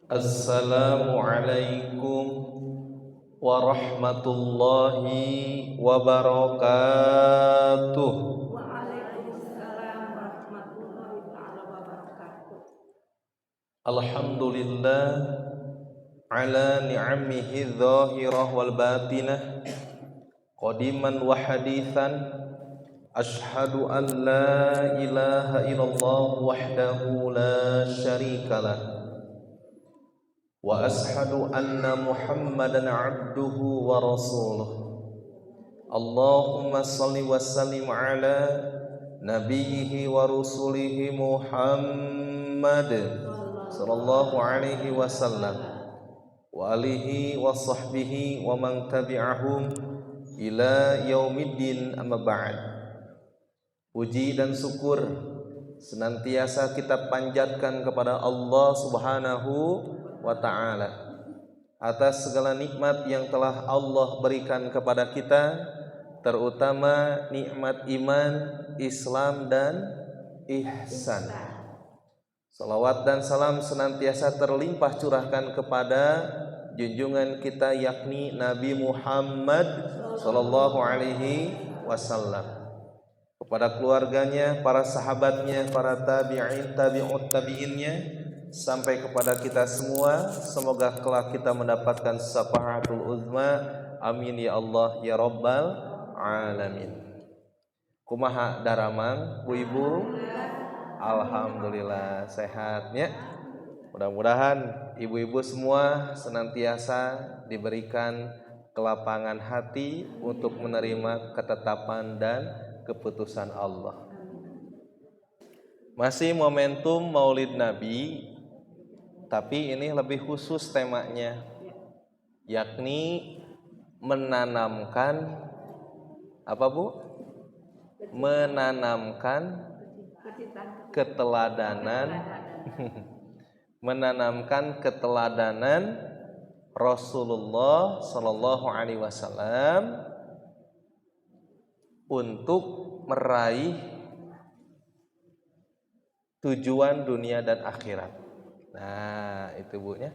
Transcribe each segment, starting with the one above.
Assalamualaikum warahmatullahi wabarakatuh. Waalaikumsalam warahmatullahi wabarakatuh. Alhamdulillah ala ni'amihi dhahirah wal batinah, qadiman wa hadithan. Ashhadu an la ilaha illallah wahdahu la syarikalah, wa ashhadu anna Muhammadan abduhu wa rasuluh. Allahumma salli wa sallim ala nabiyhi wa rusulihi Muhammad sallallahu alaihi wasallam wa alihi wa sahbihi wa man tabi'ahum ila yaumiddin, amma ba'd. Puji dan syukur senantiasa kita panjatkan kepada Allah Subhanahu wa ta'ala atas segala nikmat yang telah Allah berikan kepada kita, terutama nikmat iman, Islam dan ihsan. Salawat dan salam senantiasa terlimpah curahkan kepada junjungan kita, yakni Nabi Muhammad sallallahu alaihi wasallam, kepada keluarganya, para sahabatnya, para tabi'in, tabi'ut tabi'innya, sampai kepada kita semua. Semoga kelak kita mendapatkan syafaatul uzma. Amin ya Allah ya rabbal alamin. Kumaha daramang Bu Ibu? Alhamdulillah sehatnya. Mudah-mudahan ibu-ibu semua senantiasa diberikan kelapangan hati untuk menerima ketetapan dan keputusan Allah. Masih momentum Maulid Nabi, tapi ini lebih khusus temanya, yakni menanamkan apa Bu? Menanamkan keteladanan menanamkan keteladanan Rasulullah sallallahu alaihi wasallam untuk meraih tujuan dunia dan akhirat. Nah, itu Bu ya.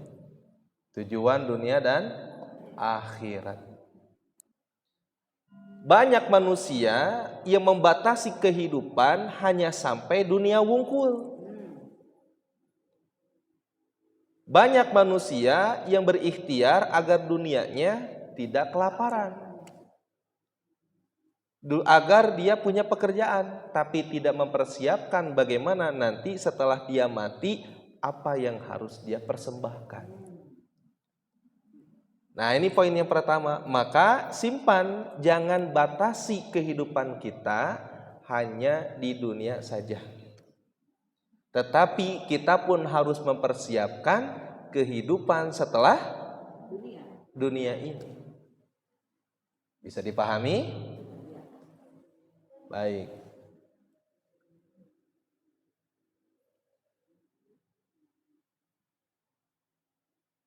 Tujuan dunia dan akhirat. Banyak manusia yang membatasi kehidupan hanya sampai dunia wungkul. Banyak manusia yang berikhtiar agar dunianya tidak kelaparan, agar dia punya pekerjaan, tapi tidak mempersiapkan bagaimana nanti setelah dia mati, apa yang harus dia persembahkan. Nah, ini poin yang pertama. Maka simpan, jangan batasi kehidupan kita hanya di dunia saja. Tetapi kita pun harus mempersiapkan kehidupan setelah dunia ini. Bisa dipahami? Baik.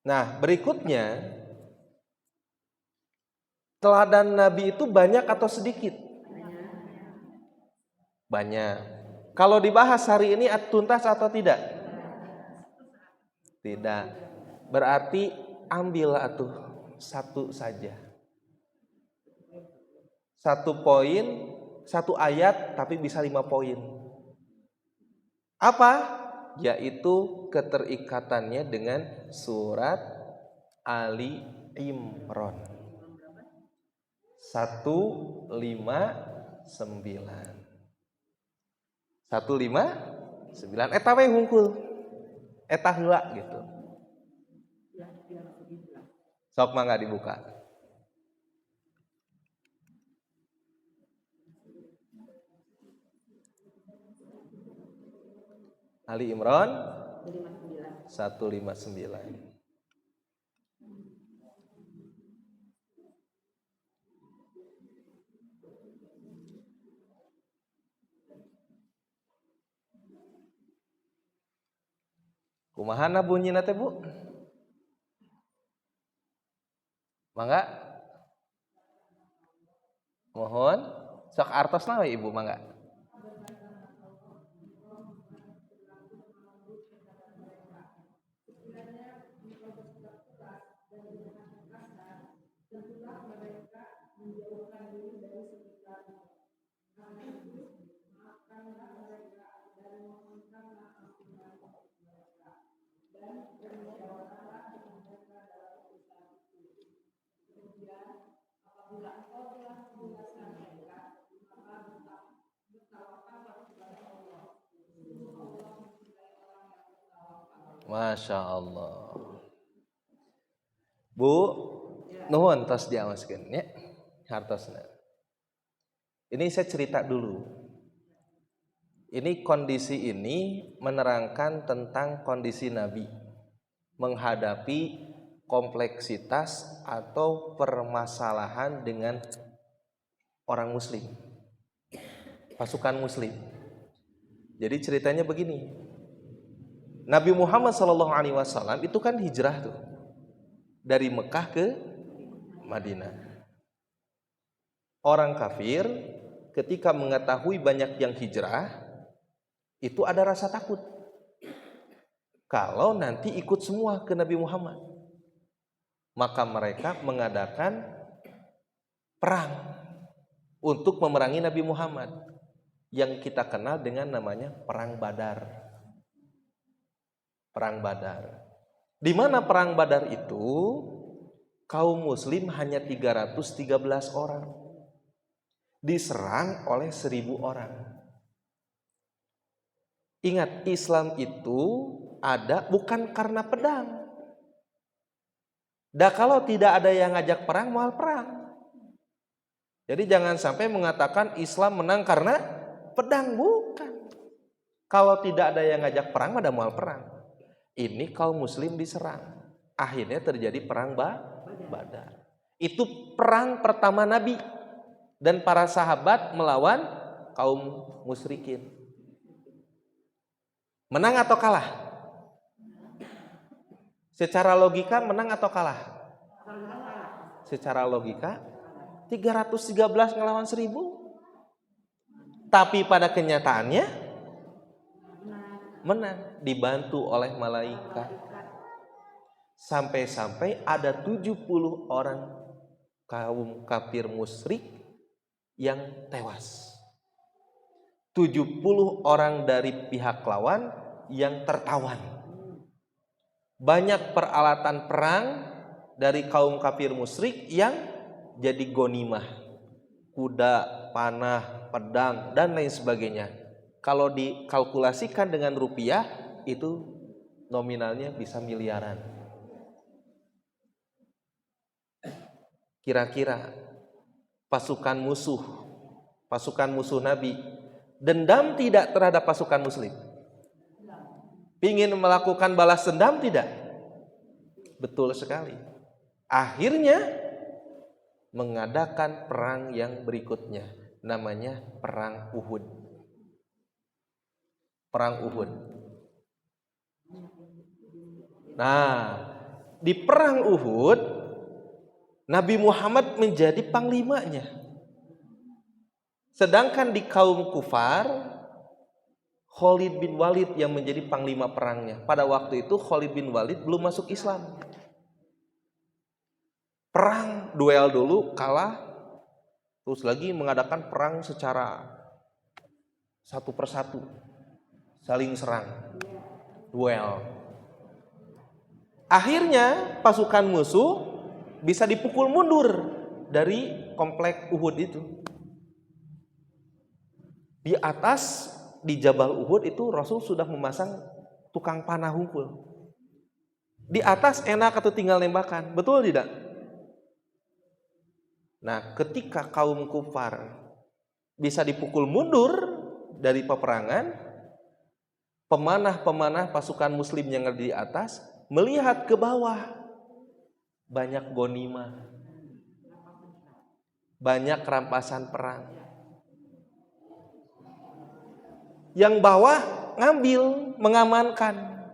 Nah, berikutnya, teladan Nabi itu banyak atau sedikit? Banyak. Kalau dibahas hari ini tuntas atau tidak? Tidak. Berarti ambil atuh satu saja. Satu poin, satu ayat, tapi bisa 5 poin. Apa? Yaitu keterikatannya dengan surat Ali Imran 159. 159 eta we hungkul. Eta heula gitu. Sok mangga dibuka. Ali Imran 159. Kumahana bunyina teh Bu? Mangga? Mohon. Sok artosna we Ibu mangga. Masya Allah. Bu, nuhun tos diamaskeun ya. Hartosna. Ini saya cerita dulu. Ini kondisi ini menerangkan tentang kondisi Nabi menghadapi kompleksitas atau permasalahan dengan orang muslim, pasukan muslim. Jadi ceritanya begini, Nabi Muhammad SAW itu kan hijrah tuh dari Mekah ke Madinah. Orang kafir ketika mengetahui banyak yang hijrah itu ada rasa takut kalau nanti ikut semua ke Nabi Muhammad. Maka mereka mengadakan perang untuk memerangi Nabi Muhammad yang kita kenal dengan namanya Perang Badar. Perang Badar. Di mana Perang Badar itu kaum muslim hanya 313 orang. Diserang oleh 1000 orang. Ingat, Islam itu ada bukan karena pedang. Dan kalau tidak ada yang ngajak perang, moal perang. Jadi jangan sampai mengatakan Islam menang karena pedang, bukan. Kalau tidak ada yang ngajak perang, ada moal perang. Ini kaum muslim diserang. Akhirnya terjadi perang Badar. Itu perang pertama Nabi dan para sahabat melawan kaum musyrikin. Menang atau kalah? Secara logika menang atau kalah? Secara logika 313 ngelawan 1000. Tapi pada kenyataannya menang, dibantu oleh malaikat. Sampai-sampai ada 70 orang kaum kafir musyrik yang tewas. 70 orang dari pihak lawan yang tertawan. Banyak peralatan perang dari kaum kafir musyrik yang jadi gonimah. Kuda, panah, pedang, dan lain sebagainya. Kalau dikalkulasikan dengan rupiah, itu nominalnya bisa miliaran. Kira-kira pasukan musuh Nabi dendam tidak terhadap pasukan muslim? Pingin melakukan balas dendam tidak? Betul sekali. Akhirnya mengadakan perang yang berikutnya, namanya Perang Uhud. Perang Uhud. Nah, di Perang Uhud Nabi Muhammad menjadi panglimanya. Sedangkan di kaum kufar Khalid bin Walid yang menjadi panglima perangnya. Pada waktu itu Khalid bin Walid belum masuk Islam. Perang, duel dulu, kalah. Terus lagi mengadakan perang secara satu persatu. Saling serang. Duel. Akhirnya pasukan musuh bisa dipukul mundur dari komplek Uhud itu. Di atas, di Jabal Uhud itu Rasul sudah memasang tukang panah hungkul. Di atas enak atau tinggal nembakan, betul tidak? Nah, ketika kaum kufar bisa dipukul mundur dari peperangan, pemanah-pemanah pasukan muslim yang ada di atas melihat ke bawah, banyak ghanimah, banyak rampasan perang. Yang bawah ngambil, mengamankan.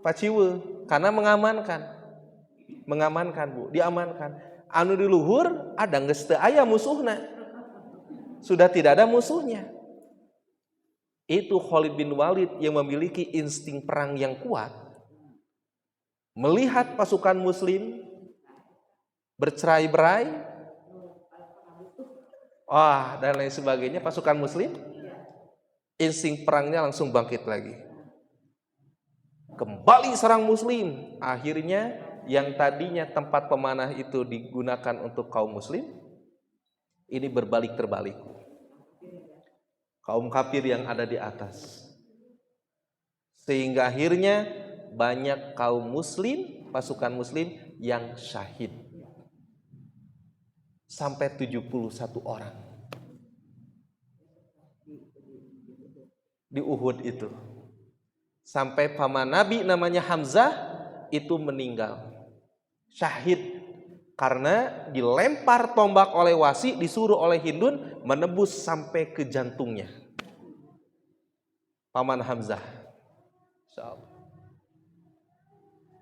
Paciwe, karena mengamankan Bu, diamankan. Anu di luhur ada geus teu aya musuhna. Sudah tidak ada musuhnya. Itu Khalid bin Walid yang memiliki insting perang yang kuat. Melihat pasukan muslim bercerai-berai, dan lain sebagainya, pasukan muslim insting perangnya langsung bangkit lagi. Kembali serang muslim. Akhirnya yang tadinya tempat pemanah itu digunakan untuk kaum muslim, ini berbalik terbalik. Kaum kafir yang ada di atas. Sehingga akhirnya banyak kaum muslim, pasukan muslim yang syahid. Sampai 71 orang. Di Uhud itu. Sampai paman Nabi namanya Hamzah itu meninggal. Syahid karena dilempar tombak oleh Wasi, disuruh oleh Hindun menembus sampai ke jantungnya. Paman Hamzah.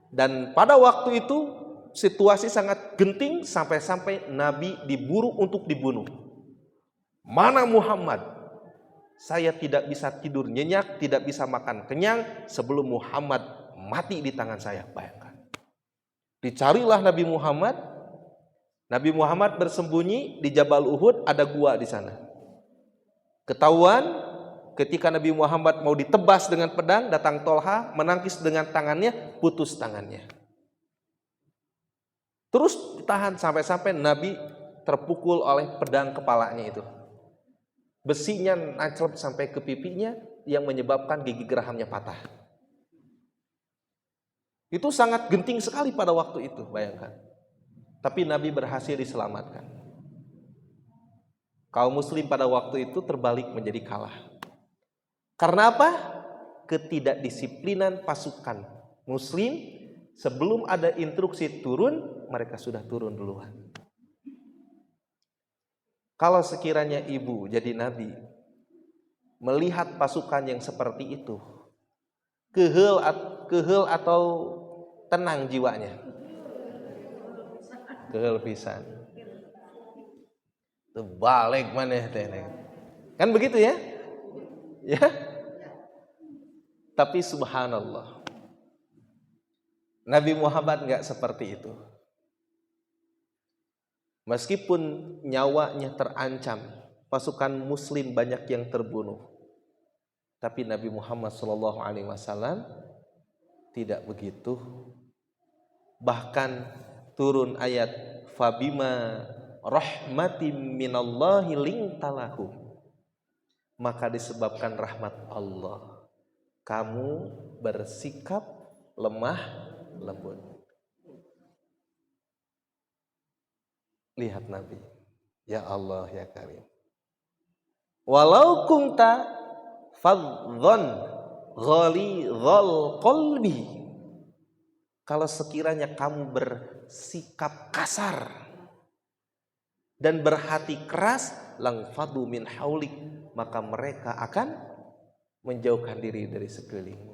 Dan pada waktu itu situasi sangat genting sampai-sampai Nabi diburu untuk dibunuh. Mana Muhammad? Saya tidak bisa tidur nyenyak, tidak bisa makan kenyang sebelum Muhammad mati di tangan saya. Bayangkan. Dicarilah Nabi Muhammad. Nabi Muhammad bersembunyi di Jabal Uhud, ada gua di sana. Ketahuan ketika Nabi Muhammad mau ditebas dengan pedang, datang Tolha, menangkis dengan tangannya, putus tangannya. Terus ditahan sampai-sampai Nabi terpukul oleh pedang kepalanya itu. Besinya nanclep sampai ke pipinya yang menyebabkan gigi gerahamnya patah. Itu sangat genting sekali pada waktu itu, bayangkan. Tapi Nabi berhasil diselamatkan. Kaum muslim pada waktu itu terbalik menjadi kalah. Karena apa? Ketidakdisiplinan pasukan muslim, sebelum ada instruksi turun, mereka sudah turun duluan. Kalau sekiranya ibu jadi nabi, melihat pasukan yang seperti itu, kehel atau tenang jiwanya? Kehel pisan. Terbalik maneh teh. Kan begitu ya? Ya. Tapi subhanallah, Nabi Muhammad enggak seperti itu. Meskipun nyawanya terancam, pasukan muslim banyak yang terbunuh, tapi Nabi Muhammad SAW tidak begitu. Bahkan turun ayat fabima rahmatim minallahi lintalahum, maka disebabkan rahmat Allah kamu bersikap lemah lembut. Lihat Nabi, ya Allah ya Karim. Walau kunta fadhon ghalidhal qalbi, kalau sekiranya kamu bersikap kasar dan berhati keras, lang fadu min haulik, maka mereka akan menjauhkan diri dari sekelilingmu.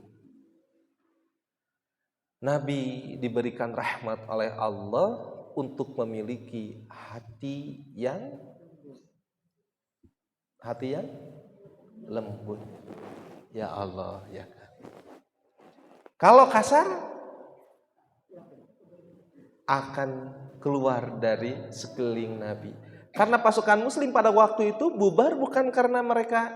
Nabi diberikan rahmat oleh Allah untuk memiliki hati yang lembut. Ya Allah ya. Kalau kasar akan keluar dari sekeliling Nabi. Karena pasukan muslim pada waktu itu bubar bukan karena mereka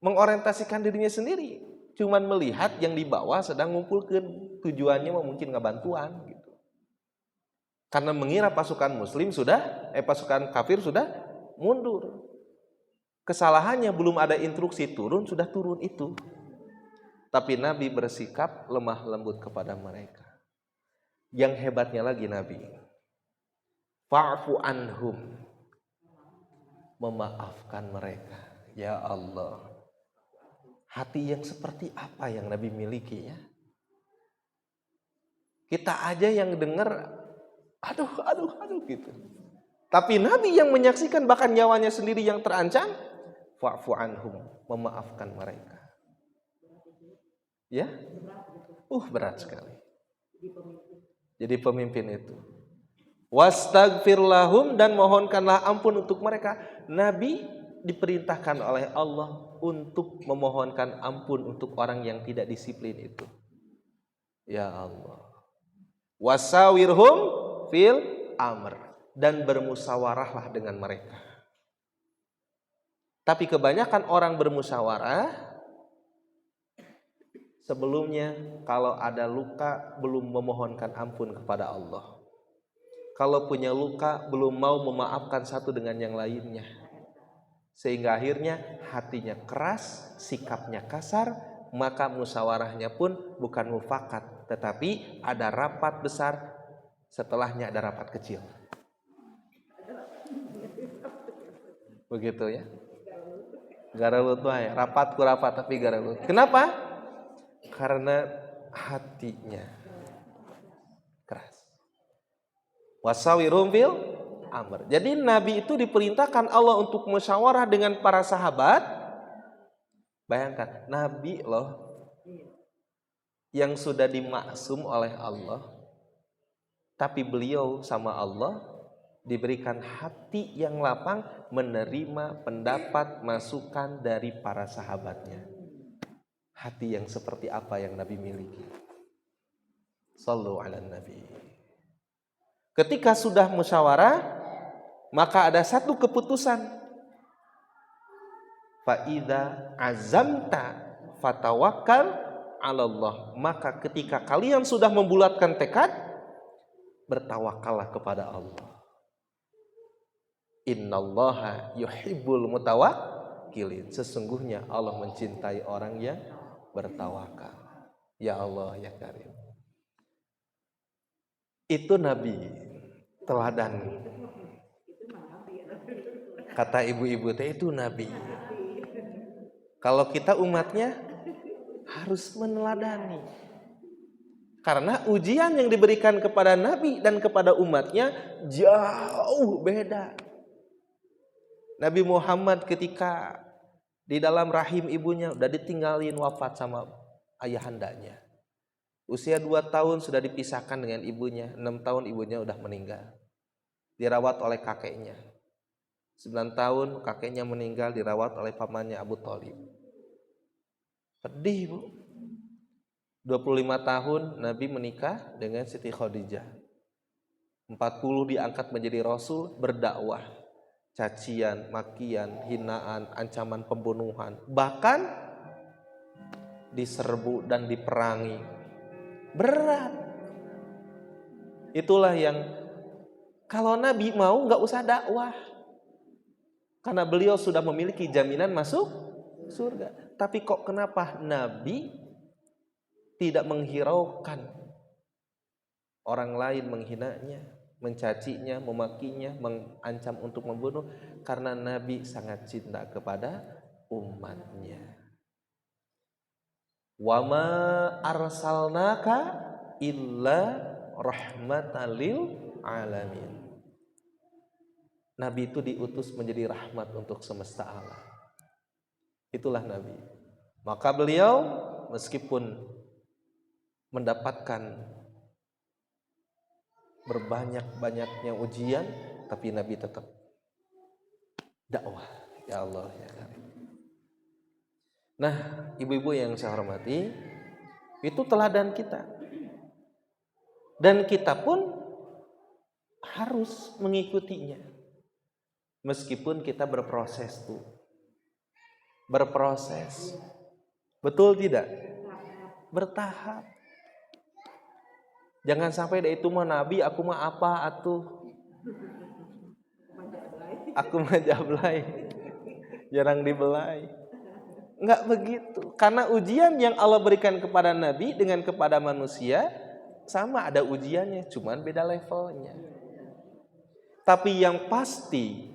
mengorientasikan dirinya sendiri, cuman melihat yang di bawah sedang ngumpulkan, tujuannya mungkin ngebantuan gitu. Karena mengira pasukan kafir sudah mundur. Kesalahannya belum ada instruksi turun, sudah turun itu. Tapi Nabi bersikap lemah lembut kepada mereka. Yang hebatnya lagi Nabi, fa'fu anhum, memaafkan mereka. Ya Allah, hati yang seperti apa yang Nabi miliki ya? Kita aja yang dengar, aduh gitu. Tapi Nabi yang menyaksikan bahkan nyawanya sendiri yang terancam, fa'fu anhum, memaafkan mereka. Ya, berat sekali. Jadi pemimpin itu. Wastaghfir lahum, dan mohonkanlah ampun untuk mereka. Nabi diperintahkan oleh Allah untuk memohonkan ampun untuk orang yang tidak disiplin itu. Ya Allah. Wasawirhum fil amr. dan bermusyawarahlah dengan mereka. Tapi kebanyakan orang bermusyawarah sebelumnya kalau ada luka belum memohonkan ampun kepada Allah. Kalau punya luka belum mau memaafkan satu dengan yang lainnya. Sehingga akhirnya hatinya keras, sikapnya kasar, maka musyawarahnya pun bukan mufakat, tetapi ada rapat besar, setelahnya ada rapat kecil. Begitu ya. Garalut wae, rapat ku rapat tapi garalut. Kenapa? Karena hatinya keras. Wasawirum fil amr. Jadi Nabi itu diperintahkan Allah untuk musyawarah dengan para sahabat. Bayangkan, Nabi loh yang sudah dimaksum oleh Allah, tapi beliau sama Allah diberikan hati yang lapang menerima pendapat masukan dari para sahabatnya. Hati yang seperti apa yang Nabi miliki? Shallu ala Nabi. Ketika sudah musyawarah, maka ada satu keputusan. Fa idza azamta fatawakkal 'ala Allah. Maka ketika kalian sudah membulatkan tekad, bertawakallah kepada Allah. Innallaha yuhibbul mutawakkilin. Sesungguhnya Allah mencintai orang yang bertawakal. Ya Allah ya Karim. Itu Nabi teladan. Kata ibu-ibu teh itu Nabi. Kalau kita umatnya harus meneladani. Karena ujian yang diberikan kepada Nabi dan kepada umatnya jauh beda. Nabi Muhammad ketika di dalam rahim ibunya udah ditinggalin wafat sama ayahandanya. Usia 2 tahun sudah dipisahkan dengan ibunya, 6 tahun ibunya udah meninggal. Dirawat oleh kakeknya. 9 tahun kakeknya meninggal, dirawat oleh pamannya Abu Thalib. Pedih, Bu. 25 tahun Nabi menikah dengan Siti Khadijah. 40 diangkat menjadi rasul, berdakwah. Cacian, makian, hinaan, ancaman pembunuhan, bahkan diserbu dan diperangi. Berat. Itulah yang kalau Nabi mau nggak usah dakwah, karena beliau sudah memiliki jaminan masuk surga. Tapi kok kenapa Nabi tidak menghiraukan orang lain menghinanya, mencacinya, memakinya, mengancam untuk membunuh? Karena Nabi sangat cinta kepada umatnya. Wa ma arsalnaka illa rahmatan lil alamin. Nabi itu diutus menjadi rahmat untuk semesta alam. Itulah Nabi. Maka beliau meskipun mendapatkan berbanyak-banyaknya ujian, tapi Nabi tetap dakwah. Ya Allah ya Karim. Nah, ibu-ibu yang saya hormati, itu teladan kita. Dan kita pun harus mengikutinya. Meskipun kita berproses tuh. Berproses. Betul tidak? Bertahap. Jangan sampai itu mah Nabi, aku mah apa atuh? Aku mah jablay. Jarang dibelai. Enggak begitu. Karena ujian yang Allah berikan kepada Nabi dengan kepada manusia sama, ada ujiannya, cuman beda levelnya. Tapi yang pasti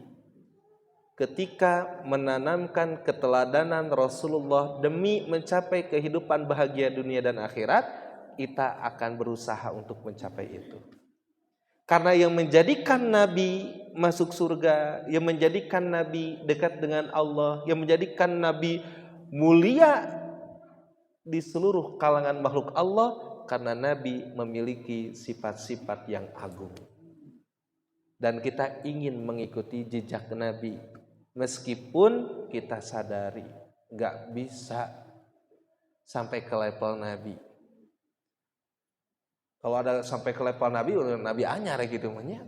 ketika menanamkan keteladanan Rasulullah demi mencapai kehidupan bahagia dunia dan akhirat, kita akan berusaha untuk mencapai itu. Karena yang menjadikan Nabi masuk surga, yang menjadikan Nabi dekat dengan Allah, yang menjadikan Nabi mulia di seluruh kalangan makhluk Allah, karena Nabi memiliki sifat-sifat yang agung. Dan kita ingin mengikuti jejak Nabi, meskipun kita sadari gak bisa sampai ke level Nabi. Kalau ada sampai ke level Nabi, Nabi anyar gitu namanya.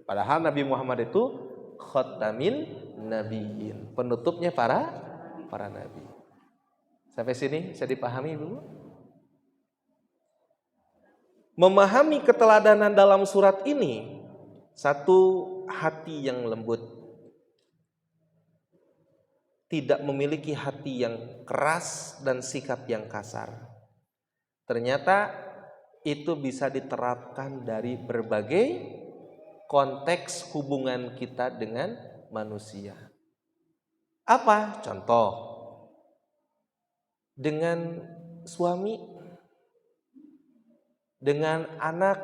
Padahal Nabi Muhammad itu khatamin nabiyyin, penutupnya para nabi. Sampai sini bisa dipahami, Bu? Memahami keteladanan dalam surat ini, satu, hati yang lembut, tidak memiliki hati yang keras dan sikap yang kasar. Ternyata itu bisa diterapkan dari berbagai konteks hubungan kita dengan manusia. Apa? Contoh, dengan suami, dengan anak,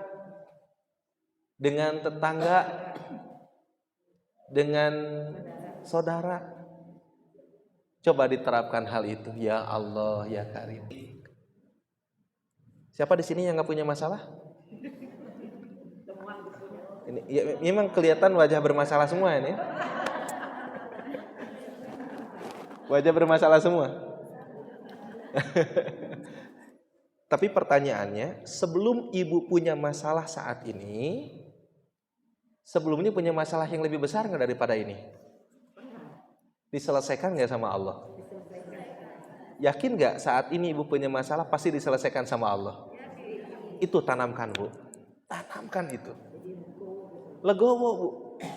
dengan tetangga, dengan saudara. Coba diterapkan hal itu. Ya Allah, ya Karim. Siapa di sini yang nggak punya masalah? Ini ya, memang kelihatan wajah bermasalah semua ini. Wajah bermasalah semua. Tapi pertanyaannya, sebelum ibu punya masalah saat ini, sebelumnya punya masalah yang lebih besar nggak daripada ini? Diselesaikan nggak sama Allah? Yakin nggak saat ini ibu punya masalah pasti diselesaikan sama Allah? Itu tanamkan, Bu. Tanamkan itu. Legowo, Bu.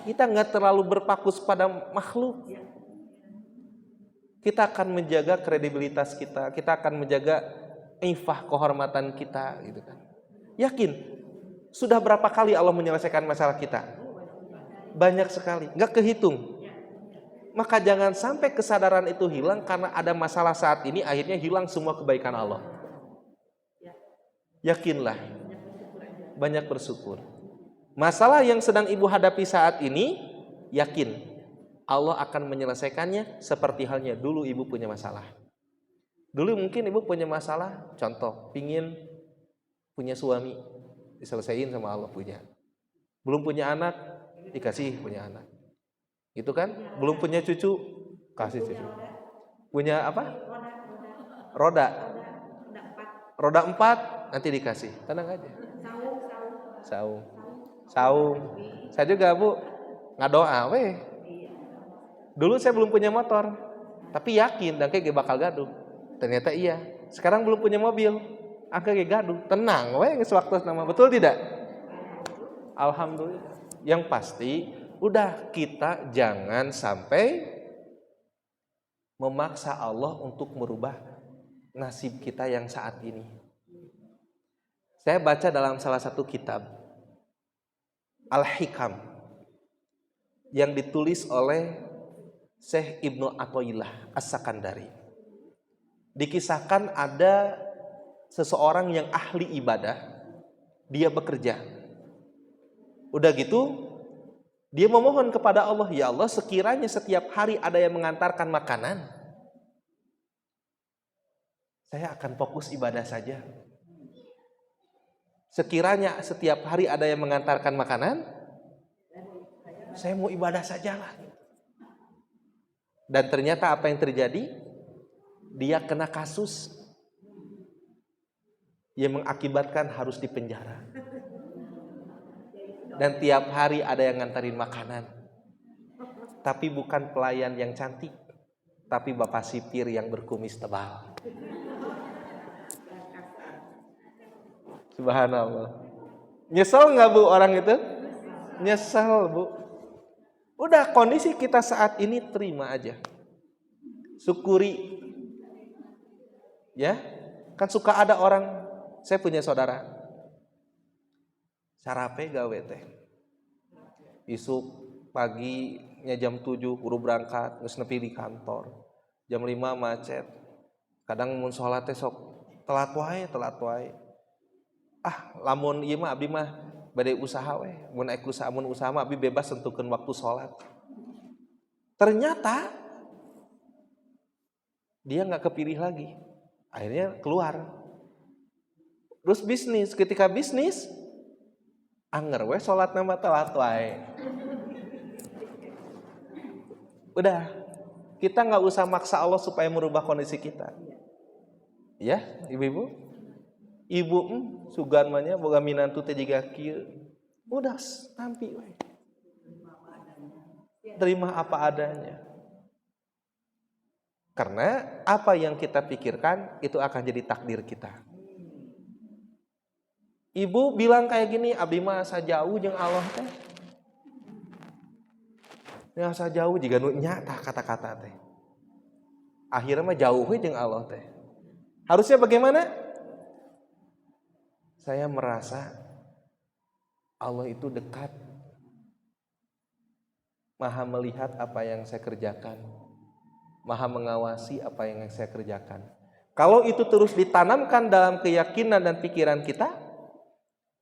Kita nggak terlalu berpakus pada makhluk. Kita akan menjaga kredibilitas kita. Kita akan menjaga ifah kehormatan kita, gitu kan. Yakin? Sudah berapa kali Allah menyelesaikan masalah kita? Banyak sekali, nggak kehitung. Maka jangan sampai kesadaran itu hilang karena ada masalah saat ini, akhirnya hilang semua kebaikan Allah. Yakinlah, banyak bersyukur. Masalah yang sedang ibu hadapi saat ini, yakin Allah akan menyelesaikannya seperti halnya dulu ibu punya masalah. Dulu mungkin ibu punya masalah, contoh, pingin punya suami, diselesaikan sama Allah punya. Belum punya anak, dikasih punya anak. Gitu kan? Belum punya cucu, kasih cucu. Punya apa? Roda 4, nanti dikasih. Tenang aja. Saung. Saya juga, Bu, ngadoa weh. Dulu saya belum punya motor, tapi yakin dan kayak bakal gaduh. Ternyata iya. Sekarang belum punya mobil, kayak gaduh. Tenang weh, sewaktu nama. Betul tidak? Alhamdulillah. Yang pasti, udah, kita jangan sampai memaksa Allah untuk merubah nasib kita yang saat ini. Saya baca dalam salah satu kitab Al-Hikam yang ditulis oleh Syekh Ibnu Athaillah As-Sakandari. Dikisahkan ada seseorang yang ahli ibadah, dia bekerja. Udah gitu, dia memohon kepada Allah, ya Allah, sekiranya setiap hari ada yang mengantarkan makanan, saya akan fokus ibadah saja. Sekiranya setiap hari ada yang mengantarkan makanan, saya mau ibadah sajalah. Dan ternyata apa yang terjadi? Dia kena kasus yang mengakibatkan harus dipenjara. Dan tiap hari ada yang ngantarin makanan. Tapi bukan pelayan yang cantik, tapi bapak sipir yang berkumis tebal. Subhanallah. Nyesel nggak, Bu, orang itu? Nyesel, Bu. Udah, kondisi kita saat ini terima aja. Syukuri. Ya, kan suka ada orang, saya punya saudara, sarape gawe teh. Isuk paginya jam 7 buru berangkat, geus nepi di kantor. Jam 5 macet. Kadang mun salat teh sok telat wae. Lamun ieu mah abdi mah bade usaha we. Mun usaha mah abdi bebas tentukeun waktu salat. Ternyata dia enggak kepilih lagi. Akhirnya keluar. Terus bisnis, ketika bisnis anger we salat nama telat wae. Udah, kita nggak usah maksa Allah supaya merubah kondisi kita. Ya, ibu-ibu, ibu sugan mah nya boga minantu teh jiga kieu. Udah, tampi we. Terima apa adanya. Karena apa yang kita pikirkan itu akan jadi takdir kita. Ibu bilang kayak gini, abdi mah asa jauh jeung Allah teh. Ya asa jauh jiga nu nyata kata-kata teh. Akhirnya mah jauh we jeung Allah teh. Harusnya bagaimana? Saya merasa Allah itu dekat. Maha melihat apa yang saya kerjakan. Maha mengawasi apa yang saya kerjakan. Kalau itu terus ditanamkan dalam keyakinan dan pikiran kita,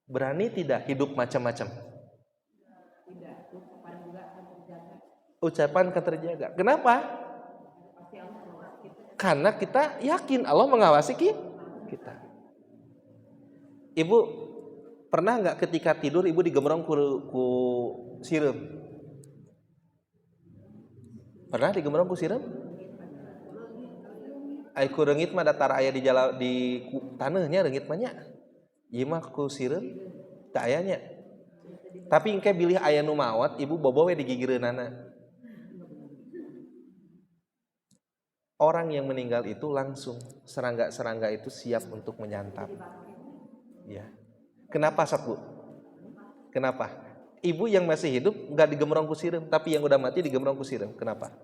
berani tidak hidup macam-macam? Tidak, ucapan juga akan terjaga. Ucapan akan terjaga. Kenapa? Karena kita yakin Allah mengawasi kita. Ibu pernah nggak ketika tidur ibu digemrong ku sireum? Pernah digemrong ku sireum? Ai ku reungit mah datar aya di taneuhnya reungit mah nya. Ieu mah ku sireum teu aya nya. Tapi engke bilih aya nu maot, ibu bobo we di gigireunana. Orang yang meninggal itu langsung serangga-serangga itu siap untuk menyantap. Ya. Kenapa Bu? Kenapa? Ibu yang masih hidup enggak digemrong ku sireum, tapi yang udah mati digemrong ku sireum. Kenapa?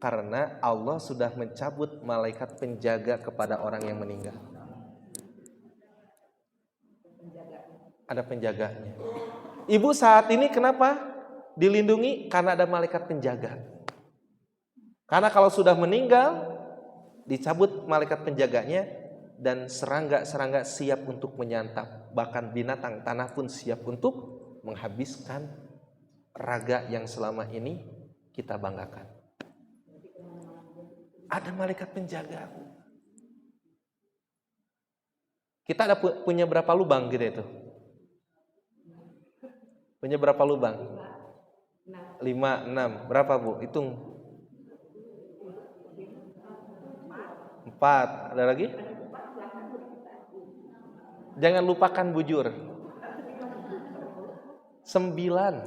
Karena Allah sudah mencabut malaikat penjaga kepada orang yang meninggal. Ada penjaganya. Ibu saat ini kenapa dilindungi? Karena ada malaikat penjaga. Karena kalau sudah meninggal, dicabut malaikat penjaganya dan serangga-serangga siap untuk menyantap. Bahkan binatang tanah pun siap untuk menghabiskan raga yang selama ini kita banggakan. Ada malaikat penjaga. Kita ada punya berapa lubang gitu itu? Punya berapa lubang? 5, 6. Berapa Bu? Hitung. 4. Ada lagi? Jangan lupakan bujur. 9.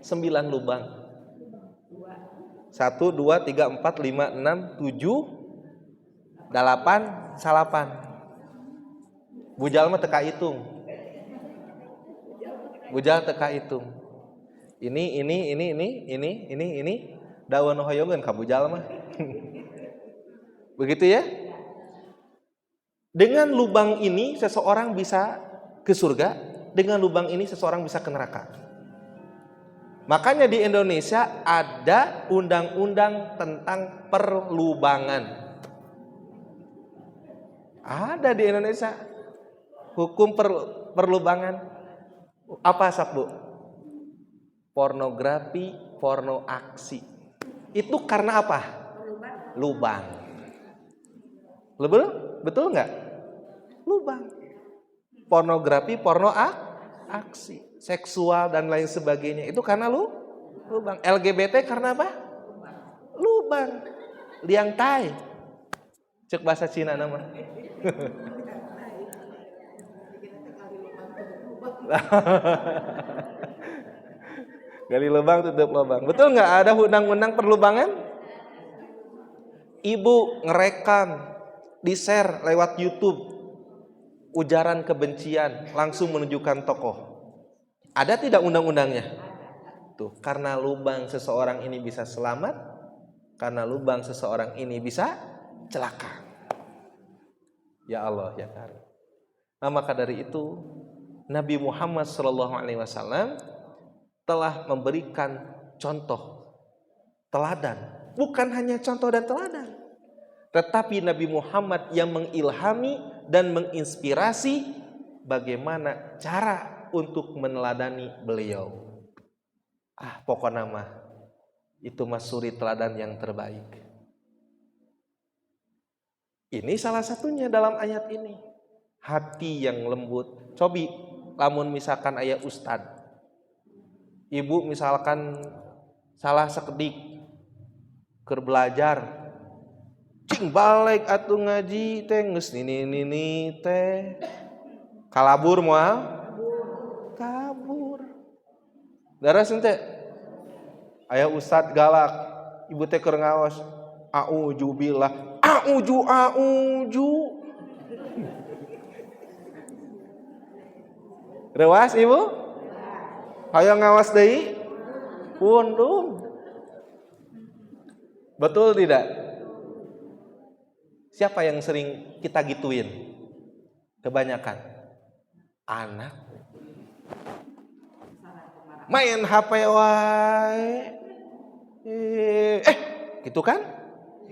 9 lubang. 1, 2, 3, 4, 5, 6, 7, 8, 8. Bujal mah teka hitung. Bujal teka hitung. Ini. Daun hoyongan ka bujal mah. Begitu ya? Dengan lubang ini seseorang bisa ke surga, dengan lubang ini seseorang bisa ke neraka. Makanya di Indonesia ada undang-undang tentang perlubangan. Ada di Indonesia hukum perlubangan. Apa Bu? Pornografi, porno aksi. Itu karena apa? Lubang. Betul nggak? Lubang. Pornografi, porno aksi, seksual dan lain sebagainya itu karena lubang. LGBT karena apa? Lubang. Liang tai. Cek bahasa Cina nama. Gali lubang tutup lubang. Betul nggak ada undang-undang perlubangan? Ibu ngerekam, di-share lewat YouTube, ujaran kebencian langsung menunjukkan tokoh. Ada tidak undang-undangnya? Tuh, karena lubang seseorang ini bisa selamat, karena lubang seseorang ini bisa celaka. Ya Allah ya Karim. Nah, maka dari itu Nabi Muhammad SAW telah memberikan contoh teladan, bukan hanya contoh dan teladan, tetapi Nabi Muhammad yang mengilhami dan menginspirasi bagaimana cara untuk meneladani beliau. Pokoknya mah itu mah suri teladan yang terbaik. Ini salah satunya dalam ayat ini. Hati yang lembut. Cobi lamun misalkan aya ustad, ibu misalkan salah sekedik keur belajar, cing balik atuh ngaji teh geus nini teh kalabur moal Daras ente. Aya ustad galak, ibu teh keur ngaos. A'udzu billah. A'udzu. Rewas ibu? Hayang ngawas deui? Pundung. Betul tidak? Siapa yang sering kita gituin? Kebanyakan anak. Main HP wae. Gitu kan?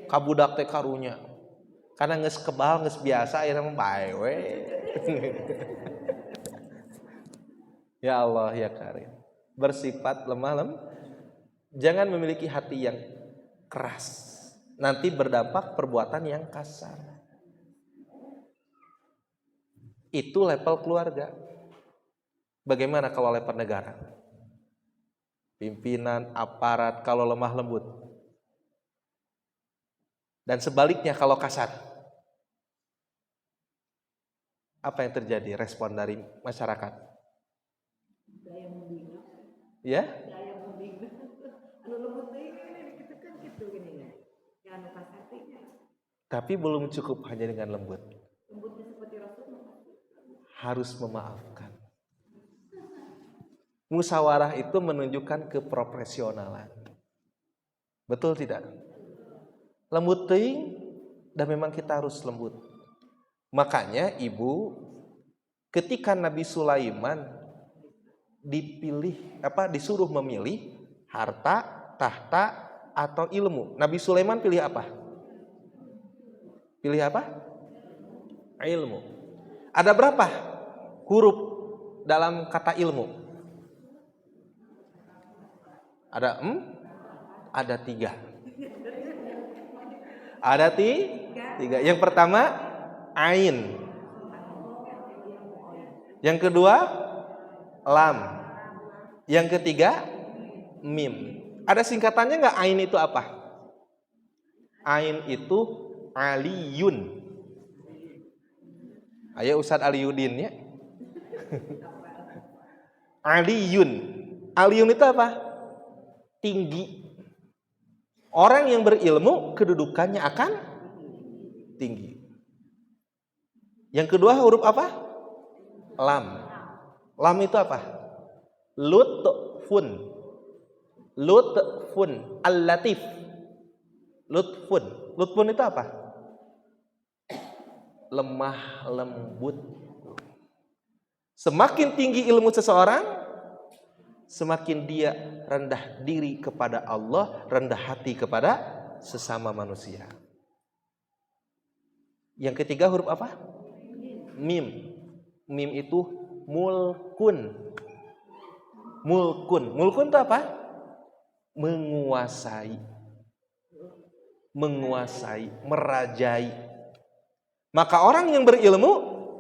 Kabudak teh karunya. Karena geus kebal, geus biasa ayeuna mah bae we. Ya Allah ya Karim. Bersifat lemah jangan memiliki hati yang keras. Nanti berdampak perbuatan yang kasar. Itu level keluarga. Bagaimana kalau level negara? Pimpinan, aparat kalau lemah lembut. Dan sebaliknya kalau kasar. Apa yang terjadi? Respon dari masyarakat. Ya? Tapi belum cukup hanya dengan lembut. Harus memaafkan. Musyawarah itu menunjukkan keprofesionalan. Betul tidak? Lembut teuing, dan memang kita harus lembut. Makanya ibu, ketika Nabi Sulaiman disuruh memilih harta, tahta, atau ilmu. Nabi Sulaiman pilih apa? Pilih apa? Ilmu. Ada berapa huruf dalam kata ilmu? Ada 3. Ada 3. Yang pertama ain. Yang kedua lam. Yang ketiga mim. Ada singkatannya nggak? Ain itu apa? Ain itu Aliyun. Ayo Ustadz Aliyudin ya. Aliyun. Aliyun itu apa? Tinggi. Orang yang berilmu kedudukannya akan tinggi. Yang kedua huruf apa? Lam. Lam itu apa? Lutfun. Lutfun. Al-latif. Lutfun. Lutfun itu apa? Lemah lembut. Semakin tinggi ilmu seseorang, semakin dia rendah diri kepada Allah, rendah hati kepada sesama manusia. Yang ketiga huruf apa? Mim. Mim itu mulkun. Mulkun. Mulkun itu apa? Menguasai. Menguasai, merajai. Maka orang yang berilmu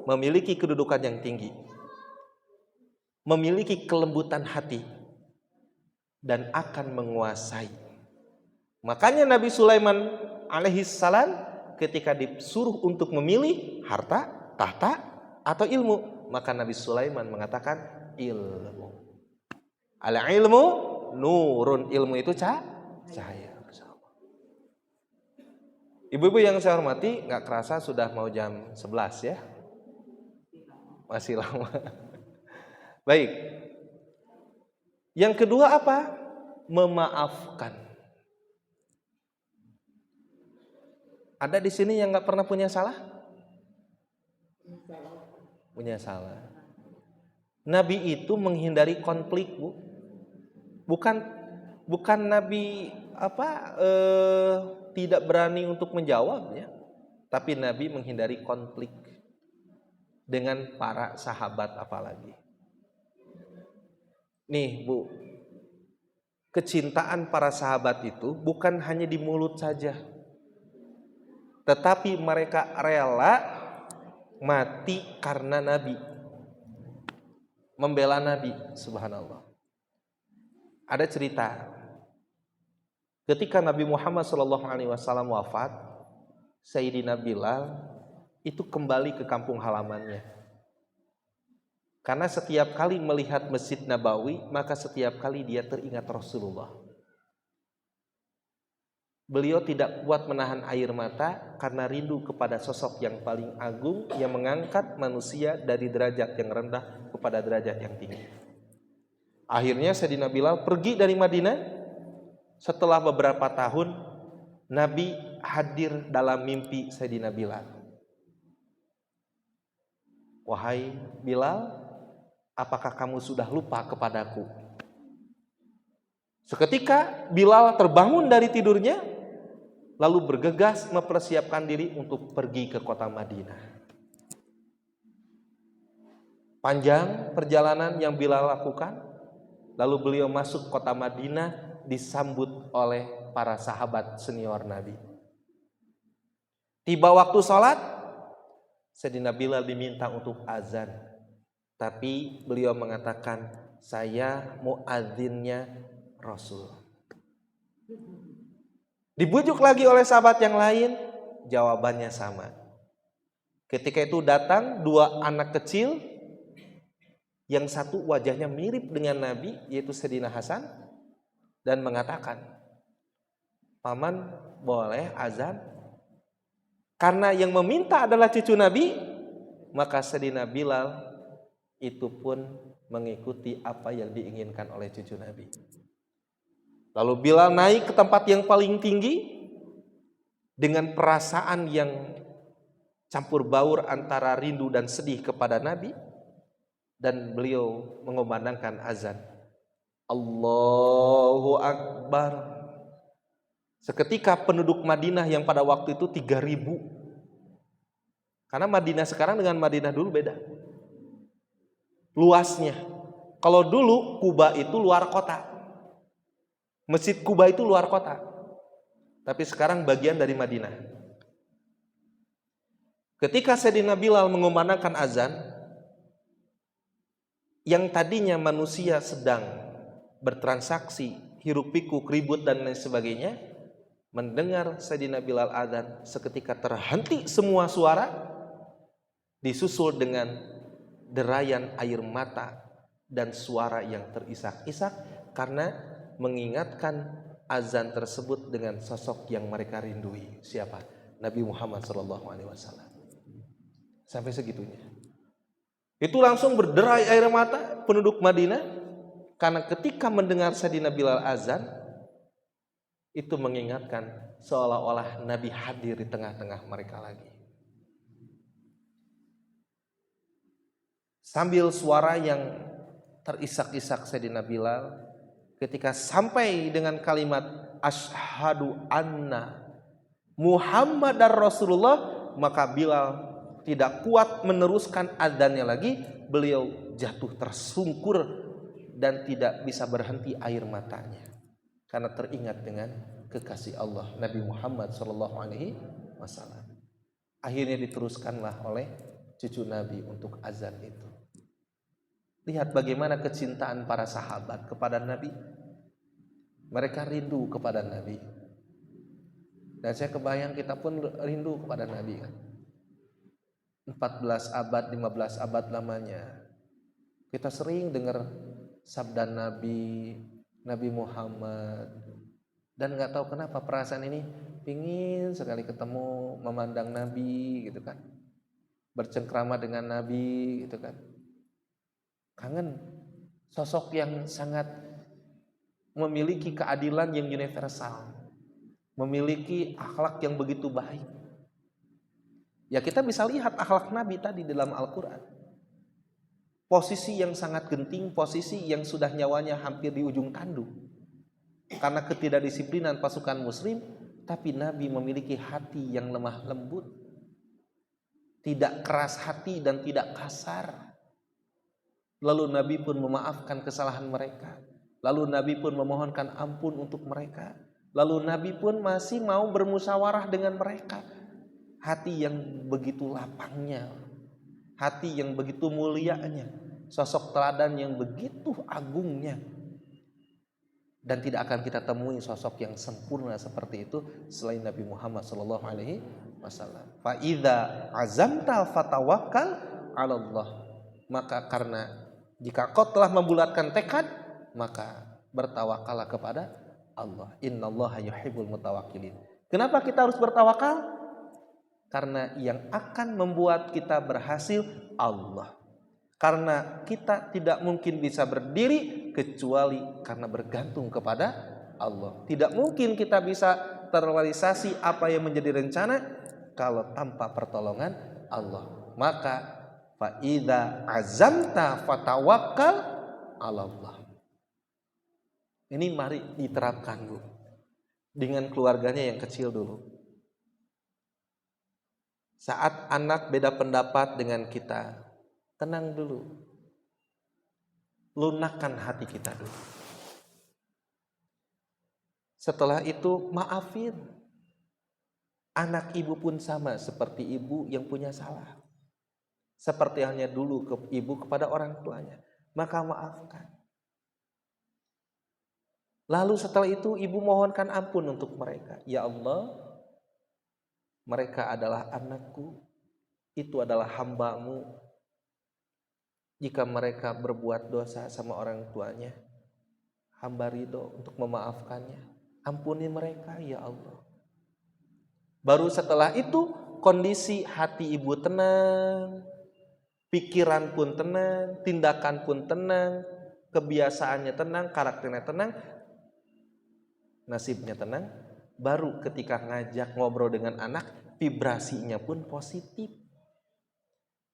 memiliki kedudukan yang tinggi. Memiliki kelembutan hati. Dan akan menguasai. Makanya Nabi Sulaiman alaihissalam ketika disuruh untuk memilih harta, tahta, atau ilmu, maka Nabi Sulaiman mengatakan ilmu. Al-ilmu nurun. Ilmu itu cahaya. Ibu-ibu yang saya hormati, gak kerasa sudah mau jam 11 ya. Masih lama. Baik. Yang kedua apa? Memaafkan. Ada di sini yang gak pernah punya salah? Punya salah. Nabi itu menghindari konflik, Bu. Bukan Nabi tidak berani untuk menjawabnya, tapi Nabi menghindari konflik dengan para sahabat apalagi. Nih Bu, kecintaan para sahabat itu bukan hanya di mulut saja, tetapi mereka rela mati karena Nabi, membela Nabi. Subhanallah. Ada cerita ketika Nabi Muhammad SAW wafat, Sayyidina Bilal itu kembali ke kampung halamannya Karena setiap kali melihat Masjid Nabawi, maka setiap kali dia teringat Rasulullah. Beliau tidak kuat menahan air mata karena rindu kepada sosok yang paling agung yang mengangkat manusia dari derajat yang rendah kepada derajat yang tinggi. Akhirnya Sayyidina Bilal pergi dari Madinah. Setelah beberapa tahun, Nabi hadir dalam mimpi Sayyidina Bilal. Wahai Bilal, apakah kamu sudah lupa kepadaku? Seketika Bilal terbangun dari tidurnya, lalu bergegas mempersiapkan diri untuk pergi ke kota Madinah. Panjang perjalanan yang Bilal lakukan, lalu beliau masuk kota Madinah disambut oleh para sahabat senior Nabi. Tiba waktu sholat, Sayyidina Bilal diminta untuk azan, tapi beliau mengatakan, saya muadzinnya Rasul. Dibujuk lagi oleh sahabat yang lain, jawabannya sama. Ketika itu datang dua anak kecil, yang satu wajahnya mirip dengan Nabi, yaitu Sayyidina Hasan, dan mengatakan, paman boleh azan? Karena yang meminta adalah cucu Nabi, maka Sayyidina Bilal itu pun mengikuti apa yang diinginkan oleh cucu Nabi. Lalu Bilal naik ke tempat yang paling tinggi dengan perasaan yang campur baur antara rindu dan sedih kepada Nabi, dan beliau mengumandangkan azan. Allahu Akbar. Seketika penduduk Madinah yang pada waktu itu 3.000. Karena Madinah sekarang dengan Madinah dulu beda. Luasnya. Kalau dulu Kuba itu luar kota. Masjid Kuba itu luar kota. Tapi sekarang bagian dari Madinah. Ketika Sayyidina Bilal mengumandangkan azan, yang tadinya manusia sedang bertransaksi, hiruk pikuk, ribut dan lain sebagainya, mendengar Sayyidina Bilal azan, seketika terhenti semua suara, disusul dengan derayan air mata dan suara yang terisak-isak karena mengingatkan azan tersebut dengan sosok yang mereka rindui. Siapa? Nabi Muhammad SAW. Sampai segitunya. Itu langsung berderai air mata penduduk Madinah karena ketika mendengar Sayyidina Bilal azan, itu mengingatkan seolah-olah Nabi hadir di tengah-tengah mereka lagi. Sambil suara yang terisak-isak Sayyidina Bilal, ketika sampai dengan kalimat asyhadu anna Muhammadar Rasulullah, maka Bilal tidak kuat meneruskan adzannya lagi. Beliau jatuh tersungkur dan tidak bisa berhenti air matanya karena teringat dengan kekasih Allah Nabi Muhammad SAW. Akhirnya diteruskanlah oleh cucu Nabi untuk azan itu. Lihat bagaimana kecintaan para sahabat kepada Nabi. Mereka rindu kepada Nabi. Dan saya kebayang kita pun rindu kepada Nabi kan. 14 abad, 15 abad lamanya kita sering dengar sabda Nabi, Nabi Muhammad, dan nggak tahu kenapa perasaan ini pingin sekali ketemu, memandang Nabi gitu kan, bercengkrama dengan Nabi gitu kan, kangen sosok yang sangat memiliki keadilan yang universal, memiliki akhlak yang begitu baik. Ya kita bisa lihat akhlak Nabi tadi dalam Al-Quran. Posisi yang sangat genting, posisi yang sudah nyawanya hampir di ujung tanduk. Karena ketidakdisiplinan pasukan muslim, tapi Nabi memiliki hati yang lemah lembut. Tidak keras hati dan tidak kasar. Lalu Nabi pun memaafkan kesalahan mereka. Lalu Nabi pun memohonkan ampun untuk mereka. Lalu Nabi pun masih mau bermusyawarah dengan mereka. Hati yang begitu lapangnya, hati yang begitu mulianya, sosok teladan yang begitu agungnya. Dan tidak akan kita temui sosok yang sempurna seperti itu selain Nabi Muhammad SAW. Fa idza azamta fatawakkal 'ala Allah. Maka karena jika kau telah membulatkan tekad, maka bertawakallah kepada Allah. Innallaha yuhibbul mutawakkilin. Kenapa kita harus bertawakal? Karena yang akan membuat kita berhasil Allah. Karena kita tidak mungkin bisa berdiri kecuali karena bergantung kepada Allah. Tidak mungkin kita bisa terrealisasi apa yang menjadi rencana kalau tanpa pertolongan Allah. Maka fa idza azamta fatawakkal 'ala Allah. Ini mari diterapkan Bu. Dengan keluarganya yang kecil dulu. Saat anak beda pendapat dengan kita, tenang dulu. Lunakkan hati kita dulu. Setelah itu maafin. Anak ibu pun sama seperti ibu yang punya salah. Seperti halnya dulu ibu kepada orang tuanya. Maka maafkan. Lalu setelah itu ibu mohonkan ampun untuk mereka. Ya Allah, mereka adalah anakku. Itu adalah hamba-Mu. Jika mereka berbuat dosa sama orang tuanya, hamba ridho untuk memaafkannya. Ampuni mereka ya Allah. Baru setelah itu kondisi hati ibu tenang, pikiran pun tenang, tindakan pun tenang, kebiasaannya tenang, karakternya tenang, nasibnya tenang. Baru ketika ngajak ngobrol dengan anak, vibrasinya pun positif.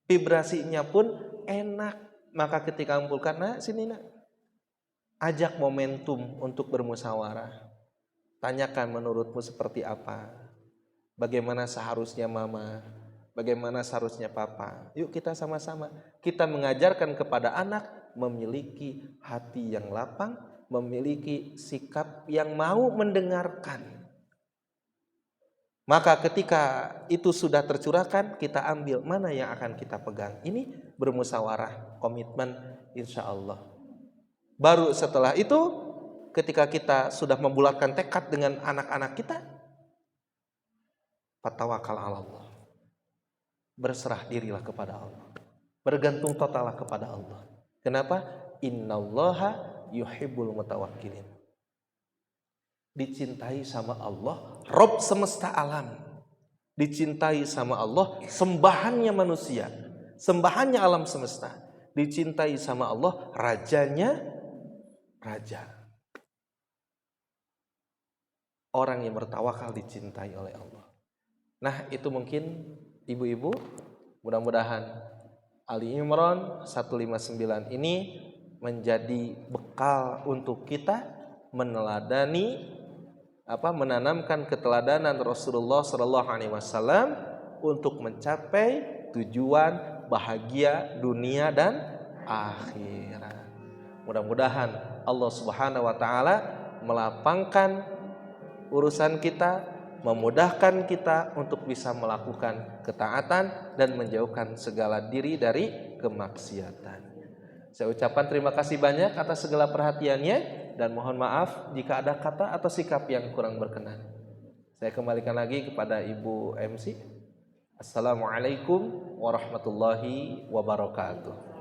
Vibrasinya pun enak. Maka ketika kumpulkan, nak sini nak, ajak momentum untuk bermusyawarah. Tanyakan menurutmu seperti apa, bagaimana seharusnya mama, bagaimana seharusnya papa. Yuk kita sama-sama, kita mengajarkan kepada anak memiliki hati yang lapang, memiliki sikap yang mau mendengarkan. Maka ketika itu sudah tercurahkan, kita ambil mana yang akan kita pegang. Ini bermusyawarah, komitmen insya Allah. Baru setelah itu, ketika kita sudah membulatkan tekad dengan anak-anak kita, fatawakal ala Allah. Berserah dirilah kepada Allah. Bergantung totallah kepada Allah. Kenapa? Innallaha yuhibbul mutawakkilin. Dicintai sama Allah, Rob semesta alam. Dicintai sama Allah, sembahannya manusia, sembahannya alam semesta. Dicintai sama Allah, rajanya raja. Orang yang bertawakal dicintai oleh Allah. Nah, itu mungkin ibu-ibu, mudah-mudahan Ali Imran 159 ini menjadi bekal untuk kita menanamkan keteladanan Rasulullah Shallallahu Alaihi Wasallam untuk mencapai tujuan bahagia dunia dan akhirat. Mudah-mudahan Allah Subhanahu Wa Taala melapangkan urusan kita, memudahkan kita untuk bisa melakukan ketaatan dan menjauhkan segala diri dari kemaksiatan. Saya ucapkan terima kasih banyak atas segala perhatiannya. Dan mohon maaf jika ada kata atau sikap yang kurang berkenan. Saya kembalikan lagi kepada Ibu MC. Assalamualaikum warahmatullahi wabarakatuh.